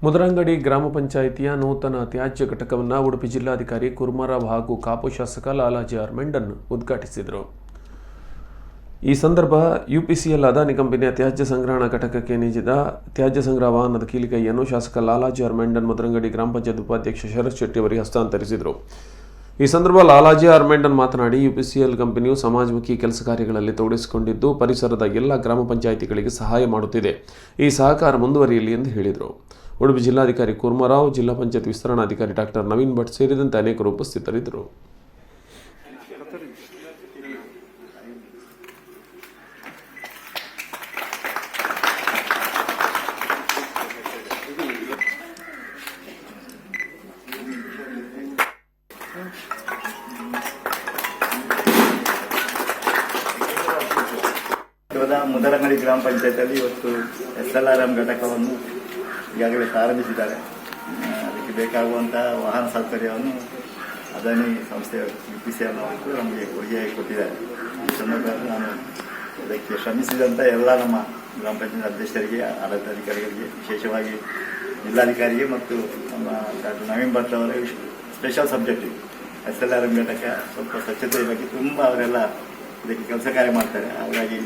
ಮುದರಂಗಡಿ ಗ್ರಾಮ ಪಂಚಾಯಿತಿಯ ನೂತನ ತ್ಯಾಜ್ಯ ಘಟಕವನ್ನು ಉಡುಪಿ ಜಿಲ್ಲಾಧಿಕಾರಿ ಕುರ್ಮಾರಾವ್ ಹಾಗೂ ಕಾಪು ಶಾಸಕ ಲಾಲಾಜಿ ಆರ್ ಮೆಂಡನ್ ಉದ್ಘಾಟಿಸಿದರು. ಈ ಸಂದರ್ಭ ಯುಪಿಸಿಎಲ್ ಅದಾನಿ ಕಂಪನಿಯ ತ್ಯಾಜ್ಯ ಸಂಗ್ರಹಣಾ ಘಟಕಕ್ಕೆ ನಿಯೋಜಿತ ತ್ಯಾಜ್ಯ ಸಂಗ್ರಹ ವಾಹನದ ಕೀಲಿಕೈಯನ್ನು ಶಾಸಕ ಲಾಲಾಜಿ ಆರ್ ಮೆಂಡನ್ ಮುದರಂಗಡಿ ಗ್ರಾಮ ಪಂಚಾಯತ್ ಉಪಾಧ್ಯಕ್ಷ ಶರತ್ ಶೆಟ್ಟಿ ಅವರಿಗೆ ಹಸ್ತಾಂತರಿಸಿದರು. ಈ ಸಂದರ್ಭ ಲಾಲಾಜಿ ಆರ್ ಮೆಂಡನ್ ಮಾತನಾಡಿ, ಯುಪಿಸಿಎಲ್ ಕಂಪನಿಯು ಸಮಾಜಮುಖಿ ಕೆಲಸ ಕಾರ್ಯಗಳಲ್ಲಿ ತೊಡಗಿಸಿಕೊಂಡಿದ್ದು ಪರಿಸರದ ಎಲ್ಲ ಗ್ರಾಮ ಪಂಚಾಯಿತಿಗಳಿಗೆ ಸಹಾಯ ಮಾಡುತ್ತಿದೆ. ಈ ಸಹಕಾರ ಮುಂದುವರಿಯಲಿ ಎಂದು ಹೇಳಿದರು. ಉಡುಪಿ ಜಿಲ್ಲಾಧಿಕಾರಿ ಕುರ್ಮಾರಾವ್, ಜಿಲ್ಲಾ ಪಂಚಾಯತ್ ವಿಸ್ತರಣಾಧಿಕಾರಿ ಡಾಕ್ಟರ್ ನವೀನ್ ಭಟ್ ಸೇರಿದಂತೆ ಅನೇಕರು ಉಪಸ್ಥಿತರಿದ್ದರು. ಮುದರಂಗಡಿ ಗ್ರಾಮ ಪಂಚಾಯತಿಯಲ್ಲಿ ಇವತ್ತು SLRM ಘಟಕವನ್ನು ಈಗಾಗಲೇ ಪ್ರಾರಂಭಿಸಿದ್ದಾರೆ. ಅದಕ್ಕೆ ಬೇಕಾಗುವಂತಹ ವಾಹನ ಸೌಕರ್ಯವನ್ನು ಅದಾನಿ ಸಂಸ್ಥೆ UPCL ಅವರು ನಮಗೆ ಕೊಡುಗೆಯಾಗಿ ಕೊಟ್ಟಿದ್ದಾರೆ. ಈ ಸಂದರ್ಭದಲ್ಲಿ ನಾನು ಅದಕ್ಕೆ ಶ್ರಮಿಸಿದಂಥ ಎಲ್ಲ ನಮ್ಮ ಗ್ರಾಮ ಪಂಚಾಯತ್ ಅಧ್ಯಕ್ಷರಿಗೆ, ಆಡಳಿತಾಧಿಕಾರಿಗಳಿಗೆ, ವಿಶೇಷವಾಗಿ ಜಿಲ್ಲಾಧಿಕಾರಿಗೆ ಮತ್ತು ನಮ್ಮ ಡಾಕ್ಟರ್ ನವೀನ್ ಭಟ್ ಅವರ ಸ್ಪೆಷಲ್ ಸಬ್ಜೆಕ್ಟ್ SLRM ಘಟಕ ಸ್ವಲ್ಪ ಸ್ವಚ್ಛತೆ ಬಗ್ಗೆ ತುಂಬ ಅವರೆಲ್ಲ ಇದಕ್ಕೆ ಕೆಲಸ ಕಾರ್ಯ ಮಾಡ್ತಾರೆ. ಹಾಗಾಗಿ